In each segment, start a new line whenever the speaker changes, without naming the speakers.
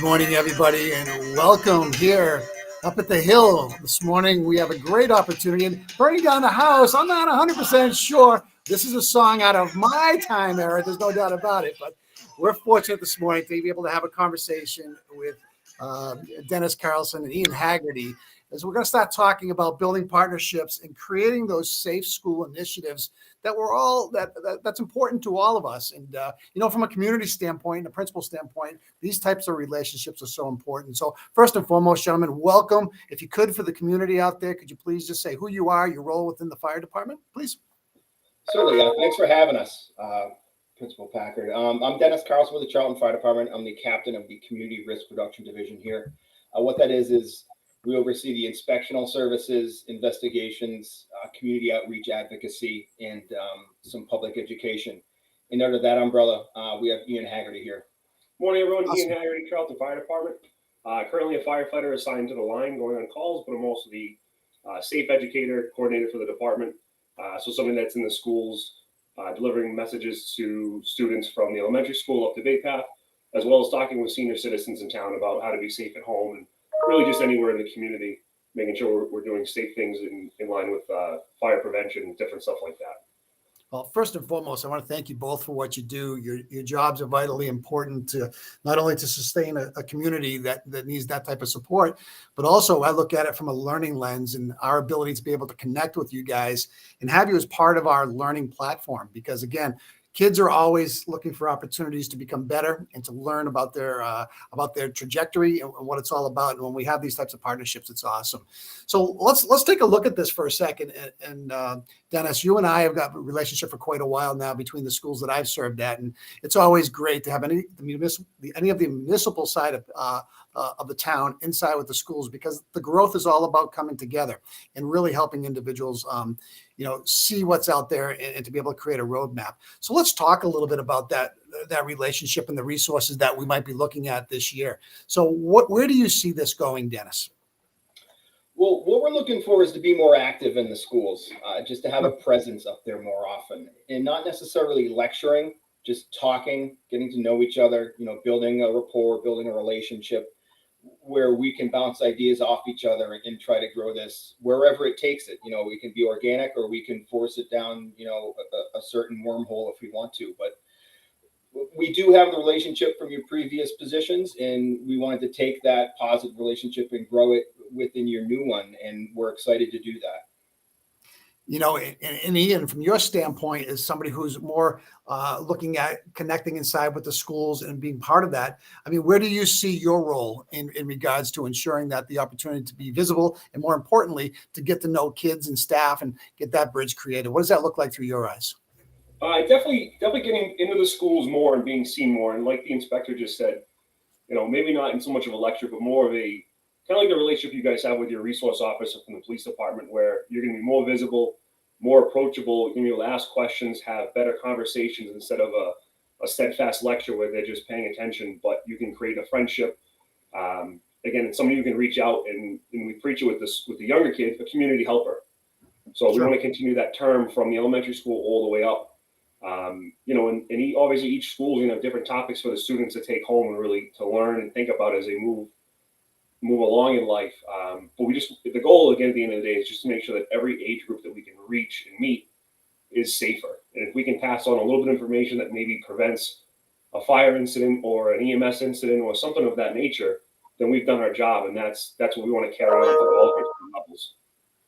Good morning, everybody, and welcome here up at the hill. This morning, we have a great opportunity. And burning down the house, I'm not 100% sure. This is a song out of my time era. There's no doubt about it. But we're fortunate this morning to be able to have a conversation with Dennis Carlson and Ian Haggerty, as we're going to start talking about building partnerships and creating those safe school initiatives that that's important to all of us. And, from a community standpoint and a principal standpoint, these types of relationships are so important. So first and foremost, gentlemen, welcome. If you could, for the community out there, could you please just say who you are, your role within the fire department, please?
Certainly. Thanks for having us, Principal Packard. I'm Dennis Carlson with the Charlton Fire Department. I'm the captain of the Community Risk Reduction Division here. What that is we oversee the inspectional services, investigations, community outreach, advocacy, and some public education. And under that umbrella, we have Ian Haggerty here.
Morning, everyone.
Awesome.
Ian Haggerty, Charlton Fire Department. Currently a firefighter assigned to the line, going on calls, but I'm also the safe educator coordinator for the department. So something that's in the schools, delivering messages to students from the elementary school up to Bay Path, as well as talking with senior citizens in town about how to be safe at home and really just anywhere in the community, making sure we're doing safe things in line with fire prevention and different stuff like that.
Well, first and foremost, I want to thank you both for what you do. Your jobs are vitally important to not only to sustain a community that needs that type of support, but also I look at it from a learning lens and our ability to be able to connect with you guys and have you as part of our learning platform. Because again, kids are always looking for opportunities to become better and to learn about their trajectory and what it's all about. And when we have these types of partnerships, it's awesome. So let's take a look at this for a second. And Dennis, you and I have got a relationship for quite a while now between the schools that I've served at, and it's always great to have any of the municipal side of the town inside with the schools, because the growth is all about coming together and really helping individuals see what's out there and to be able to create a roadmap. So let's talk a little bit about that relationship and the resources that we might be looking at this year. So where do you see this going, Dennis?
Well, what we're looking for is to be more active in the schools, just to have a presence up there more often, and not necessarily lecturing, just talking, getting to know each other, building a rapport, building a relationship where we can bounce ideas off each other and try to grow this wherever it takes it. We can be organic or we can force it down, a certain wormhole if we want to. But we do have the relationship from your previous positions, and we wanted to take that positive relationship and grow it within your new one. And we're excited to do that.
And Ian, from your standpoint, as somebody who's more looking at connecting inside with the schools and being part of that, where do you see your role in regards to ensuring that the opportunity to be visible and, more importantly, to get to know kids and staff and get that bridge created? What does that look like through your eyes?
Definitely getting into the schools more and being seen more. And like the inspector just said, maybe not in so much of a lecture, but more of a kind of like the relationship you guys have with your resource officer from the police department, where you're going to be more visible, more approachable, you're going to be able to ask questions, have better conversations instead of a steadfast lecture where they're just paying attention, but you can create a friendship. Again, it's somebody you can reach out and we preach it with the younger kids, a community helper. So we want to continue that term from the elementary school all the way up. Obviously each school is going to have different topics for the students to take home and really to learn and think about as they move along in life. But the goal again at the end of the day is just to make sure that every age group that we can reach and meet is safer. And if we can pass on a little bit of information that maybe prevents a fire incident or an EMS incident or something of that nature, then we've done our job. And that's what we want to carry on for all different levels.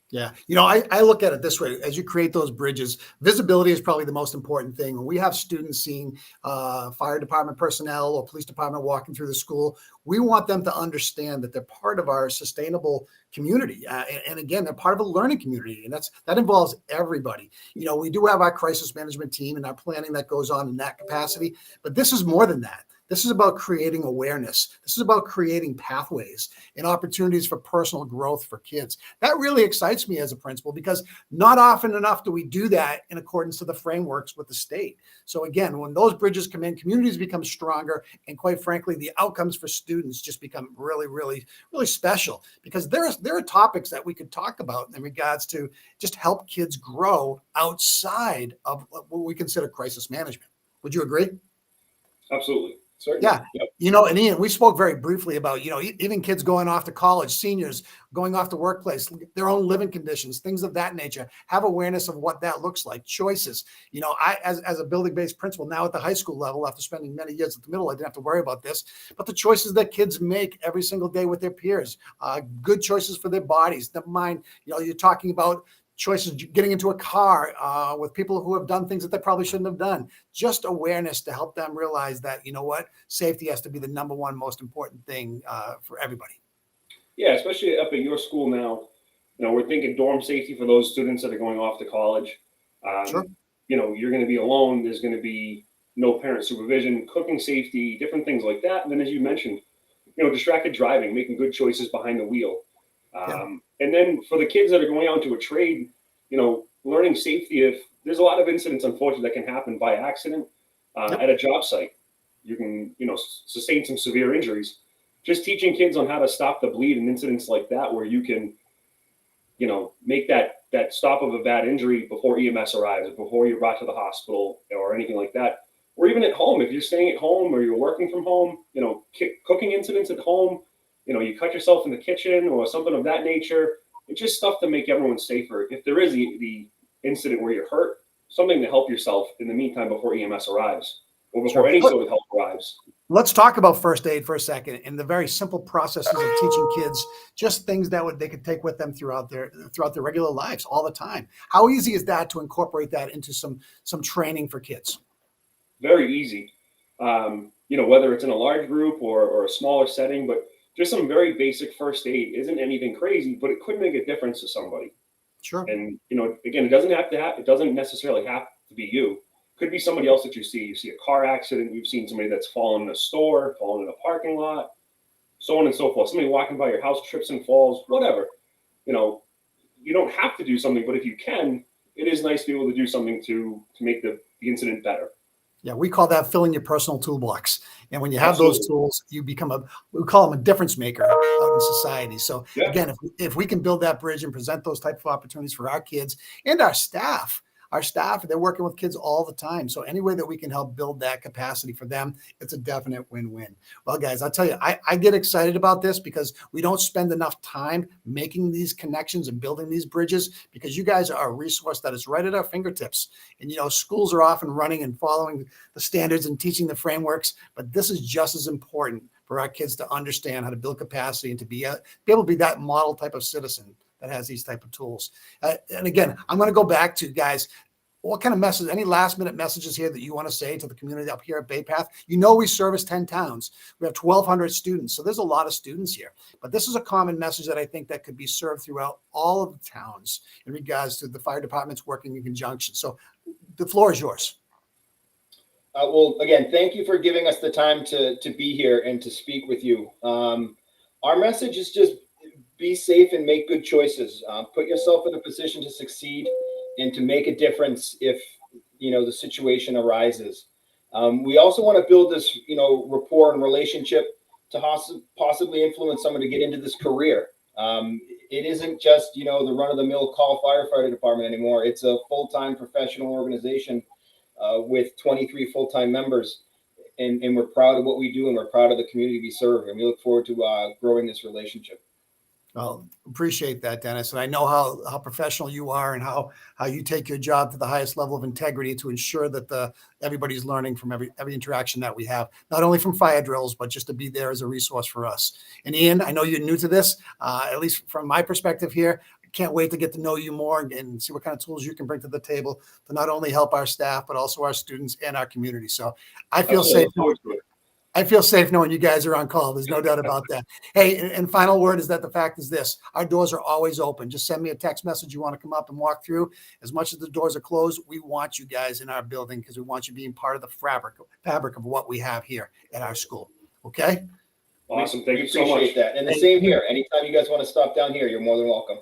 Yeah. I look at it this way. As you create those bridges, visibility is probably the most important thing. When we have students seeing fire department personnel or police department walking through the school, we want them to understand that they're part of our sustainable community. And again, they're part of a learning community. And that involves everybody. We do have our crisis management team and our planning that goes on in that capacity. But this is more than that. This is about creating awareness. This is about creating pathways and opportunities for personal growth for kids. That really excites me as a principal, because not often enough do we do that in accordance to the frameworks with the state. So again, when those bridges come in, communities become stronger, and quite frankly, the outcomes for students just become really, really, really special, because there are topics that we could talk about in regards to just help kids grow outside of what we consider crisis management. Would you agree?
Absolutely.
Certainly.
Yeah.
Yep.
And Ian, we spoke very briefly about, even kids going off to college, seniors going off to workplace, their own living conditions, things of that nature. Have awareness of what that looks like, choices. I, as a building-based principal now at the high school level, after spending many years at the middle, I didn't have to worry about this, but the choices that kids make every single day with their peers, good choices for their bodies. Never mind, you're talking about choices getting into a car with people who have done things that they probably shouldn't have done. Just awareness to help them realize that, safety has to be the number one most important thing for everybody.
Yeah, especially up at your school now. We're thinking dorm safety for those students that are going off to college.
Sure.
You're going to be alone. There's going to be no parent supervision, cooking safety, different things like that. And then, as you mentioned, distracted driving, making good choices behind the wheel. And then for the kids that are going out into a trade, learning safety. If there's a lot of incidents, unfortunately, that can happen by accident at a job site, you can, sustain some severe injuries. Just teaching kids on how to stop the bleed and incidents like that, where you can, make that stop of a bad injury before EMS arrives, before you're brought to the hospital or anything like that. Or even at home, if you're staying at home or you're working from home, cooking incidents at home, you cut yourself in the kitchen or something of that nature. It's just stuff to make everyone safer. If there is the incident where you're hurt, something to help yourself in the meantime before EMS arrives or before any sort of help arrives.
Let's talk about first aid for a second and the very simple processes of teaching kids just things that they could take with them throughout their regular lives all the time. How easy is that to incorporate that into some training for kids?
Very easy. Whether it's in a large group or a smaller setting, but just some very basic first aid isn't anything crazy, but it could make a difference to somebody.
Sure.
And again, it doesn't necessarily have to be you. Could be somebody else that you see. You see a car accident. You've seen somebody that's fallen in a store, fallen in a parking lot, so on and so forth. Somebody walking by your house trips and falls, whatever. You don't have to do something, but if you can, it is nice to be able to do something to make the incident better.
Yeah, we call that filling your personal toolbox. And when you have
Absolutely.
those tools, you become we call them a difference maker out in society. So again, if we can build that bridge and present those type of opportunities for our kids and our staff, they're working with kids all the time. So any way that we can help build that capacity for them, it's a definite win-win. Well, guys, I'll tell you, I get excited about this because we don't spend enough time making these connections and building these bridges, because you guys are a resource that is right at our fingertips. And, schools are often running and following the standards and teaching the frameworks, but this is just as important for our kids to understand how to build capacity and to be able to be that model type of citizen that has these type of tools. And again, I'm going to go back to, guys, what kind of message, any last minute messages here that you want to say to the community up here at Bay Path? We service 10 towns. We have 1,200 students. So there's a lot of students here, but this is a common message that I think that could be served throughout all of the towns in regards to the fire departments working in conjunction. So the floor is yours.
Well, again, thank you for giving us the time to be here and to speak with you. Our message is just be safe and make good choices. Put yourself in a position to succeed and to make a difference if the situation arises. We also want to build this rapport and relationship to possibly influence someone to get into this career. It isn't just the run-of-the-mill call firefighter department anymore. It's a full-time professional organization with 23 full-time members, and we're proud of what we do, and we're proud of the community we serve, and we look forward to growing this relationship.
Well, appreciate that, Dennis. And I know how professional you are and how you take your job to the highest level of integrity to ensure that everybody's learning from every interaction that we have, not only from fire drills, but just to be there as a resource for us. And Ian, I know you're new to this, at least from my perspective here. I can't wait to get to know you more and see what kind of tools you can bring to the table to not only help our staff, but also our students and our community. So I feel safe. I feel safe knowing you guys are on call. There's no doubt about that. Hey, and final word is that the fact is this: our doors are always open. Just send me a text message. You want to come up and walk through. As much as the doors are closed, we want you guys in our building because we want you being part of the fabric of what we have here at our school. Okay?
Awesome. Thank you so much.
Appreciate that. And the same here. Anytime you guys want to stop down here, you're more than welcome.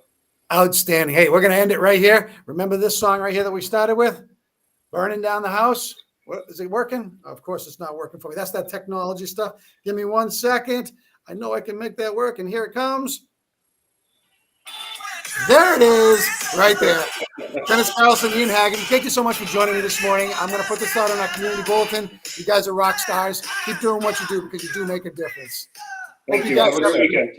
Outstanding. Hey, we're going to end it right here. Remember this song right here that we started with? Burning Down the House. What, is it working? Of course, it's not working for me. That's that technology stuff. Give me 1 second. I know I can make that work. And here it comes. There it is, right there. Dennis Carlson, Ian Haggerty, thank you so much for joining me this morning. I'm going to put this out on our community bulletin. You guys are rock stars. Keep doing what you do because you do make a difference.
Thank
Hope
you.
guys
Have a great weekend.